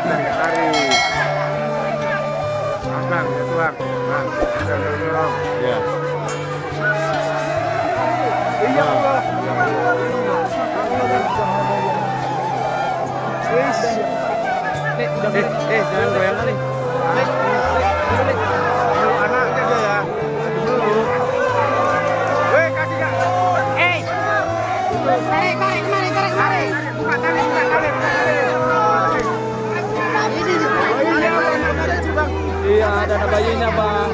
tarik. Bang, ya tuang. Bang, dorong. Ya. Iya, Allah. Jangan goyang kali. Anaknya aja ya. Dulu. Weh, kasih Kak. Tarik, kemari. Buka tarik. Iya, ada anak bayinya, Bang.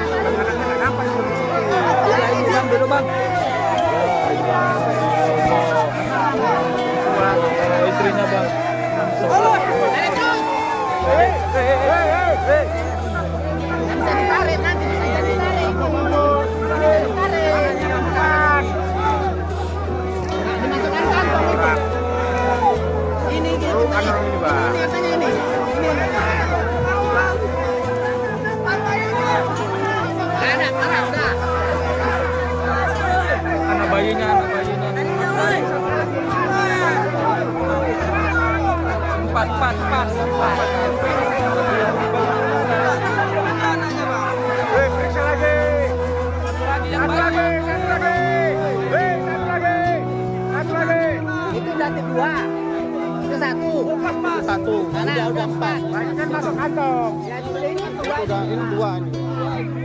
Ya, ini Bang, duduk, Bang. Istrinya, Bang. Tarik nanti. Dimasukkan kantong itu. Ini gitu. Ini. Anak bayinya. Empat. Periksa lagi. Satu lagi. Itu udah dua. Itu satu. Satu. Karena udah empat. Kan masuk kantong. Ya, ini dua. Ini dua nih.